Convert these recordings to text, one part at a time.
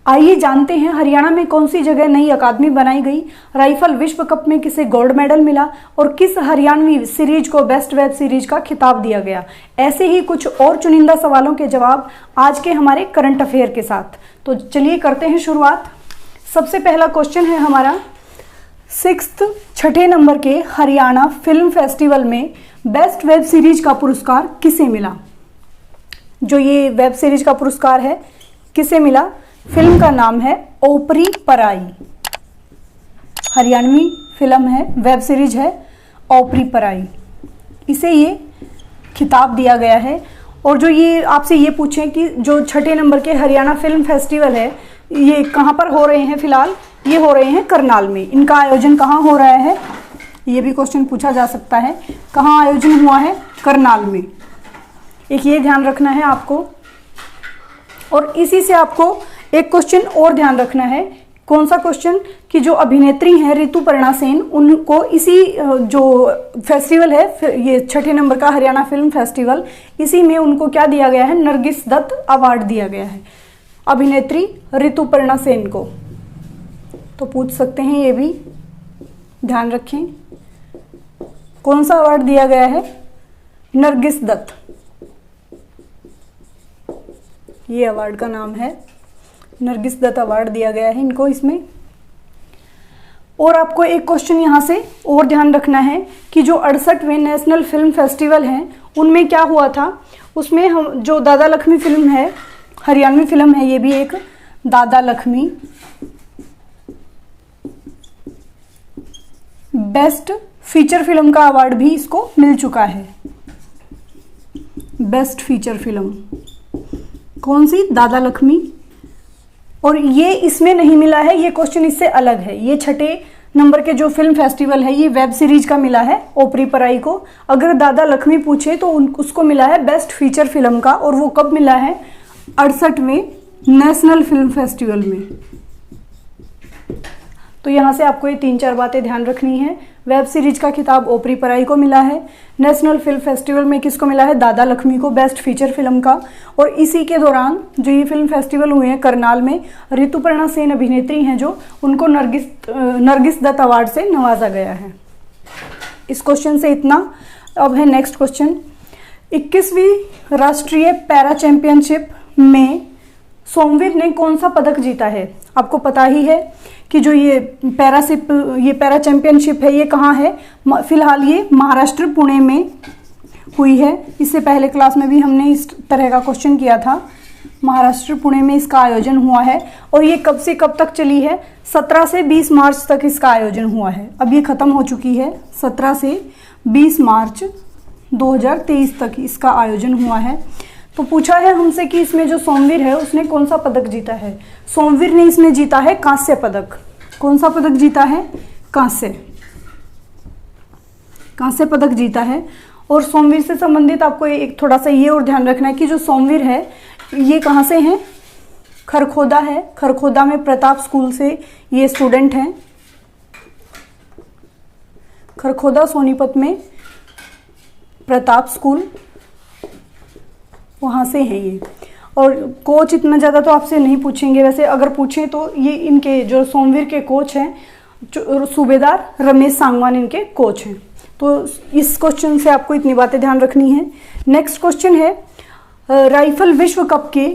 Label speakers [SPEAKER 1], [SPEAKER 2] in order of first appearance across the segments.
[SPEAKER 1] आइए जानते हैं हरियाणा में कौन सी जगह नई अकादमी बनाई गई, राइफल विश्व कप में किसे गोल्ड मेडल मिला और किस हरियाणवी सीरीज को बेस्ट वेब सीरीज का खिताब दिया गया। ऐसे ही कुछ और चुनिंदा सवालों के जवाब आज के हमारे करंट अफेयर के साथ। तो चलिए करते हैं शुरुआत। सबसे पहला क्वेश्चन है हमारा, 6th नंबर के हरियाणा फिल्म फेस्टिवल में बेस्ट वेब सीरीज का पुरस्कार किसे मिला। जो ये वेब सीरीज का पुरस्कार है किसे मिला? फिल्म का नाम है ओपरी पराई। हरियाणवी फिल्म है, वेब सीरीज है ओपरी पराई, इसे ये खिताब दिया गया है। और जो ये आपसे ये पूछें कि जो 6 नंबर के हरियाणा फिल्म फेस्टिवल है ये कहाँ पर हो रहे हैं, फिलहाल ये हो रहे हैं करनाल में। इनका आयोजन कहाँ हो रहा है, ये भी क्वेश्चन पूछा जा सकता है। कहाँ आयोजन हुआ है? करनाल में। एक ये ध्यान रखना है आपको। और इसी से आपको एक क्वेश्चन और ध्यान रखना है। कौन सा क्वेश्चन? कि जो अभिनेत्री हैं ऋतुपर्णा सेन, उनको इसी जो फेस्टिवल है ये 6 नंबर का हरियाणा फिल्म फेस्टिवल, इसी में उनको क्या दिया गया है? नरगिस दत्त अवार्ड दिया गया है अभिनेत्री ऋतुपर्णा सेन को। तो पूछ सकते हैं, ये भी ध्यान रखें। कौन सा अवार्ड दिया गया है? नरगिस दत्त, ये अवार्ड का नाम है नरगिस दत्त अवार्ड दिया गया है इनको इसमें। और आपको एक क्वेश्चन यहाँ से और ध्यान रखना है कि जो 68वें नेशनल फिल्म फेस्टिवल हैं उनमें क्या हुआ था। उसमें हम जो दादा लक्ष्मी फिल्म है, हरियाणवी फिल्म है, ये भी एक दादा लक्ष्मी, बेस्ट फीचर फिल्म का अवार्ड भी इसको मिल चुका है। बेस्ट फीचर फिल्म कौन सी? दादा लक्ष्मी। और ये इसमें नहीं मिला है, ये क्वेश्चन इससे अलग है। ये 6 नंबर के जो फिल्म फेस्टिवल है ये वेब सीरीज का मिला है ओपरी पराई को। अगर दादा लक्ष्मी पूछे तो उसको मिला है बेस्ट फीचर फिल्म का, और वो कब मिला है? 68वें नेशनल फिल्म फेस्टिवल में। तो यहाँ से आपको ये 3-4 बातें ध्यान रखनी है। वेब सीरीज का खिताब ओपरी पराई को मिला है, नेशनल फिल्म फेस्टिवल में किसको मिला है? दादा लक्ष्मी को, बेस्ट फीचर फिल्म का। और इसी के दौरान जो ये फिल्म फेस्टिवल हुए हैं करनाल में, ऋतुपर्णा सेन अभिनेत्री हैं जो, उनको नरगिस दत्त अवार्ड से नवाजा गया है। इस क्वेश्चन से इतना। अब है नेक्स्ट क्वेश्चन, 21वीं राष्ट्रीय पैरा चैंपियनशिप में सोमवीर ने कौन सा पदक जीता है? आपको पता ही है कि जो ये पैरा चैंपियनशिप है ये कहाँ है? फिलहाल ये महाराष्ट्र पुणे में हुई है। इससे पहले क्लास में भी हमने इस तरह का क्वेश्चन किया था। महाराष्ट्र पुणे में इसका आयोजन हुआ है। और ये कब से कब तक चली है? 17 से 20 मार्च तक इसका आयोजन हुआ है। अब ये खत्म हो चुकी है। 17 से 20 मार्च 2023 तक इसका आयोजन हुआ है। तो पूछा है हमसे कि इसमें जो सोमवीर है उसने कौन सा पदक जीता है। सोमवीर ने इसमें जीता है कांस्य पदक। कौन सा पदक जीता है? कांस्य पदक जीता है। और सोमवीर से संबंधित आपको एक थोड़ा सा ये और ध्यान रखना है कि जो सोमवीर है ये कहाँ से है? खरखोदा है। खरखोदा में प्रताप स्कूल से ये स्टूडेंट हैं। खरखोदा सोनीपत में प्रताप स्कूल, वहाँ से हैं ये। और कोच इतना ज़्यादा तो आपसे नहीं पूछेंगे, वैसे अगर पूछें तो ये इनके जो सोमवीर के कोच हैं सूबेदार रमेश सांगवान इनके कोच हैं। तो इस क्वेश्चन से आपको इतनी बातें ध्यान रखनी है। नेक्स्ट क्वेश्चन है, राइफल विश्व कप के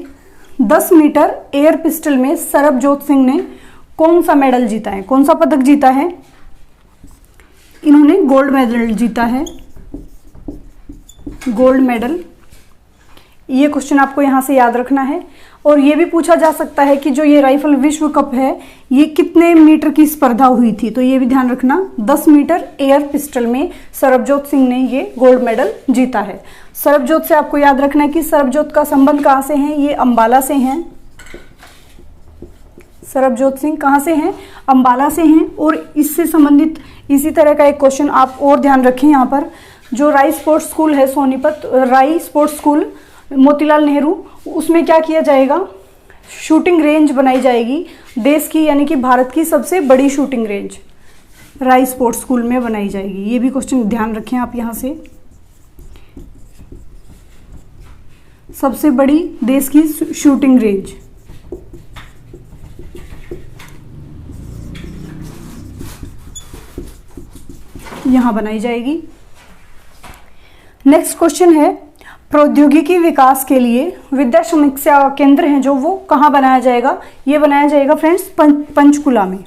[SPEAKER 1] 10 मीटर एयर पिस्टल में सरबजोत सिंह ने कौन सा मेडल जीता है? कौन सा पदक जीता है? इन्होंने गोल्ड मेडल जीता है, गोल्ड मेडल। ये क्वेश्चन आपको यहाँ से याद रखना है। और ये भी पूछा जा सकता है कि जो ये राइफल विश्व कप है ये कितने मीटर की स्पर्धा हुई थी, तो ये भी ध्यान रखना। 10 मीटर एयर पिस्टल में सरबजोत सिंह ने ये गोल्ड मेडल जीता है। सरबजोत से आपको याद रखना है कि सरबजोत का संबंध कहाँ से है? ये अंबाला से हैं। सरबजोत सिंह कहाँ से हैं? अंबाला से हैं। और इससे संबंधित इसी तरह का एक क्वेश्चन आप और ध्यान रखें यहाँ पर, जो राई स्पोर्ट्स स्कूल है सोनीपत, राई स्पोर्ट्स स्कूल मोतीलाल नेहरू, उसमें क्या किया जाएगा? शूटिंग रेंज बनाई जाएगी। देश की यानी कि भारत की सबसे बड़ी शूटिंग रेंज राई स्पोर्ट्स स्कूल में बनाई जाएगी। ये भी क्वेश्चन ध्यान रखें आप यहाँ से। सबसे बड़ी देश की शूटिंग रेंज। यहाँ बनाई जाएगी। नेक्स्ट क्वेश्चन है, प्रौद्योगिकी विकास के लिए विद्या समीक्षा केंद्र है जो वो कहाँ बनाया जाएगा? ये बनाया जाएगा फ्रेंड्स पंचकुला में।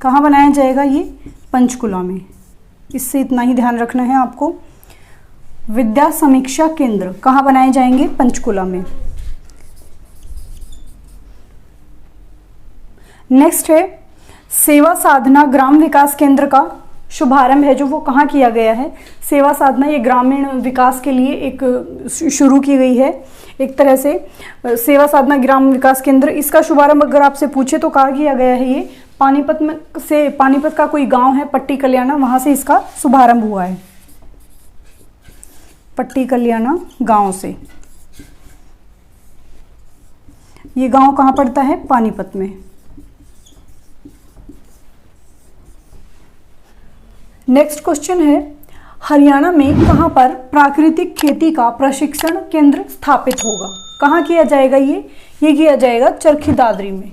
[SPEAKER 1] कहाँ बनाया जाएगा? ये पंचकुला में। इससे इतना ही ध्यान रखना है आपको। विद्या समीक्षा केंद्र कहाँ बनाए जाएंगे? पंचकुला में। नेक्स्ट है, सेवा साधना ग्राम विकास केंद्र का शुभारंभ है जो वो कहाँ किया गया है? सेवा साधना ये ग्रामीण विकास के लिए एक शुरू की गई है एक तरह से। सेवा साधना ग्राम विकास केंद्र, इसका शुभारंभ अगर आपसे पूछे तो कहाँ किया गया है? ये पानीपत में से, पानीपत का कोई गांव है पट्टी कल्याणा, वहां से इसका शुभारंभ हुआ है। पट्टी कल्याणा गांव से। ये गांव कहाँ पड़ता है? पानीपत में। नेक्स्ट क्वेश्चन है, हरियाणा में कहां पर प्राकृतिक खेती का प्रशिक्षण केंद्र स्थापित होगा? कहां किया जाएगा? ये किया जाएगा चरखी दादरी में।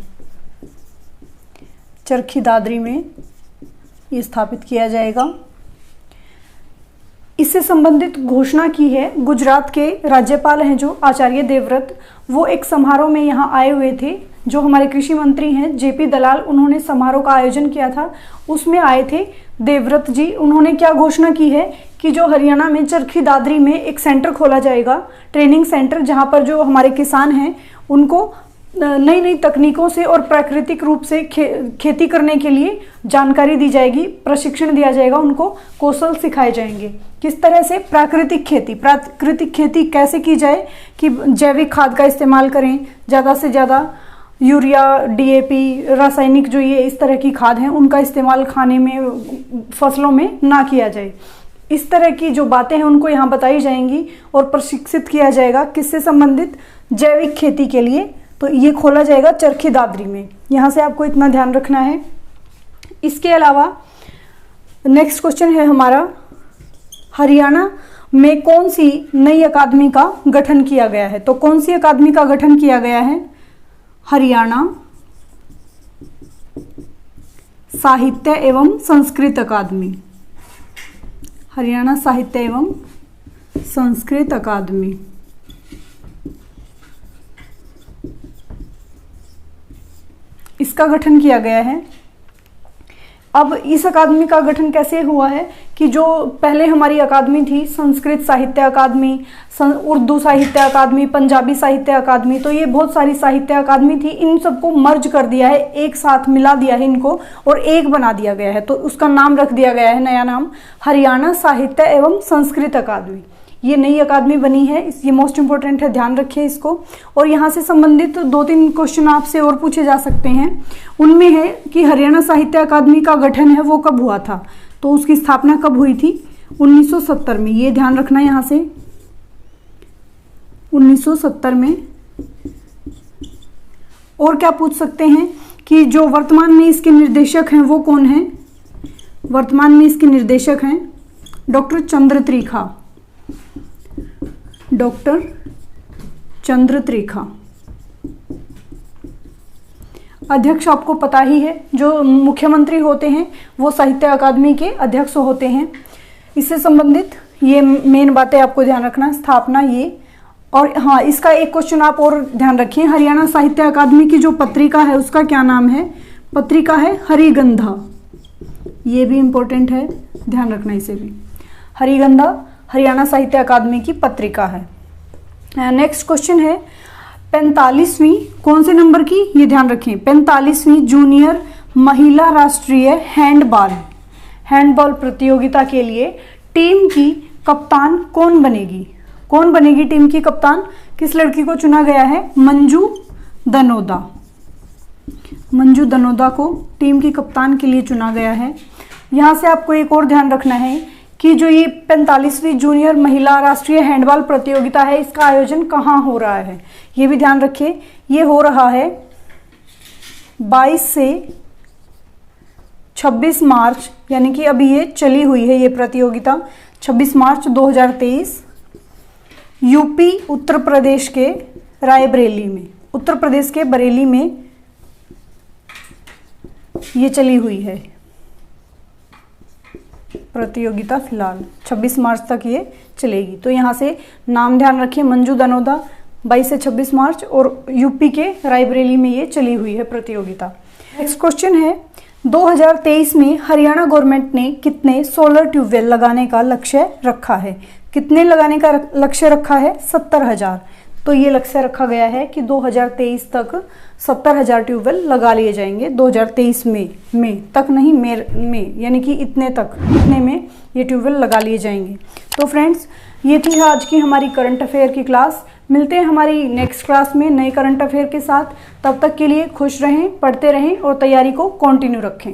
[SPEAKER 1] चरखी दादरी में ये स्थापित किया जाएगा। इससे संबंधित घोषणा की है गुजरात के राज्यपाल हैं जो आचार्य देवव्रत, वो एक समारोह में यहाँ आए हुए थे। जो हमारे कृषि मंत्री हैं जेपी दलाल, उन्होंने समारोह का आयोजन किया था, उसमें आए थे देवव्रत जी। उन्होंने क्या घोषणा की है कि जो हरियाणा में चरखी दादरी में एक सेंटर खोला जाएगा, ट्रेनिंग सेंटर, जहाँ पर जो हमारे किसान हैं उनको नई नई तकनीकों से और प्राकृतिक रूप से खेती करने के लिए जानकारी दी जाएगी, प्रशिक्षण दिया जाएगा, उनको कौशल सिखाए जाएंगे। किस तरह से? प्राकृतिक खेती कैसे की जाए कि जैविक खाद का इस्तेमाल करें, ज़्यादा से ज़्यादा यूरिया, डीएपी, रासायनिक जो ये इस तरह की खाद हैं उनका इस्तेमाल खाने में, फसलों में ना किया जाए। इस तरह की जो बातें हैं उनको यहाँ बताई जाएंगी और प्रशिक्षित किया जाएगा। किससे संबंधित? जैविक खेती के लिए। तो ये खोला जाएगा चरखी दादरी में। यहाँ से आपको इतना ध्यान रखना है। इसके अलावा नेक्स्ट क्वेश्चन है हमारा, हरियाणा में कौन सी नई अकादमी का गठन किया गया है? तो कौन सी अकादमी का गठन किया गया है? हरियाणा साहित्य एवं संस्कृत अकादमी। हरियाणा साहित्य एवं संस्कृत अकादमी। इसका गठन किया गया है। अब इस अकादमी का गठन कैसे हुआ है कि जो पहले हमारी अकादमी थी, संस्कृत साहित्य अकादमी, उर्दू साहित्य अकादमी, पंजाबी साहित्य अकादमी, तो ये बहुत सारी साहित्य अकादमी थी, इन सबको मर्ज कर दिया है, एक साथ मिला दिया है इनको और एक बना दिया गया है। तो उसका नाम रख दिया गया है, नया नाम, हरियाणा साहित्य एवं संस्कृत अकादमी। ये नई अकादमी बनी है, ये मोस्ट इंपॉर्टेंट है, ध्यान रखिए इसको। और यहाँ से संबंधित 2-3 क्वेश्चन आपसे और पूछे जा सकते हैं। उनमें है कि हरियाणा साहित्य अकादमी का गठन है वो कब हुआ था? तो उसकी स्थापना कब हुई थी? 1970 में। ये ध्यान रखना है यहाँ से, 1970 में। और क्या पूछ सकते हैं कि जो वर्तमान में इसके निर्देशक हैं वो कौन हैं? वर्तमान में इसके निर्देशक हैं डॉक्टर चंद्र त्रिखा। डॉक्टर चंद्र त्रिखा। अध्यक्ष आपको पता ही है, जो मुख्यमंत्री होते हैं वो साहित्य अकादमी के अध्यक्ष होते हैं। इससे संबंधित ये मेन बातें आपको ध्यान रखना, स्थापना ये। और हाँ, इसका एक क्वेश्चन आप और ध्यान रखिए, हरियाणा साहित्य अकादमी की जो पत्रिका है उसका क्या नाम है? पत्रिका है हरिगंधा। ये भी इंपॉर्टेंट है, ध्यान रखना इसे भी। हरिगंधा हरियाणा साहित्य अकादमी की पत्रिका है। नेक्स्ट क्वेश्चन है 45वीं, कौन से नंबर की? ये ध्यान रखें, 45वीं जूनियर महिला राष्ट्रीय हैंडबॉल प्रतियोगिता के लिए टीम की कप्तान कौन बनेगी? कौन बनेगी टीम की कप्तान? किस लड़की को चुना गया है? मंजू दनोदा। मंजू दनोदा को टीम की कप्तान के लिए चुना गया है। यहाँ से आपको एक और ध्यान रखना है कि जो ये 45वीं जूनियर महिला राष्ट्रीय हैंडबॉल प्रतियोगिता है, इसका आयोजन कहाँ हो रहा है? ये भी ध्यान रखिए, ये हो रहा है 22 से 26 मार्च, यानी कि अभी ये चली हुई है ये प्रतियोगिता। 26 मार्च 2023 यूपी उत्तर प्रदेश के रायबरेली में, उत्तर प्रदेश के बरेली में ये चली हुई है। प्रतियोगिता फिलहाल 26 मार्च तक ये चलेगी। तो यहाँ से नाम ध्यान रखिए, मंजू दनोदा 22 से 26 मार्च, और यूपी के रायबरेली में ये चली हुई है प्रतियोगिता। नेक्स्ट क्वेश्चन है, 2023 में हरियाणा गवर्नमेंट ने कितने सोलर ट्यूबवेल लगाने का लक्ष्य रखा है? कितने लगाने का लक्ष्य रखा है? 70,000। तो ये लक्ष्य रखा गया है कि 2023 तक 70,000 ट्यूबवेल लगा लिए जाएंगे। 2023 में तक नहीं, में यानी कि इतने में ये ट्यूबवेल लगा लिए जाएंगे। तो फ्रेंड्स, ये थी आज की हमारी करंट अफेयर की क्लास। मिलते हैं हमारी नेक्स्ट क्लास में नए करंट अफेयर के साथ। तब तक के लिए खुश रहें, पढ़ते रहें और तैयारी को कंटिन्यू रखें।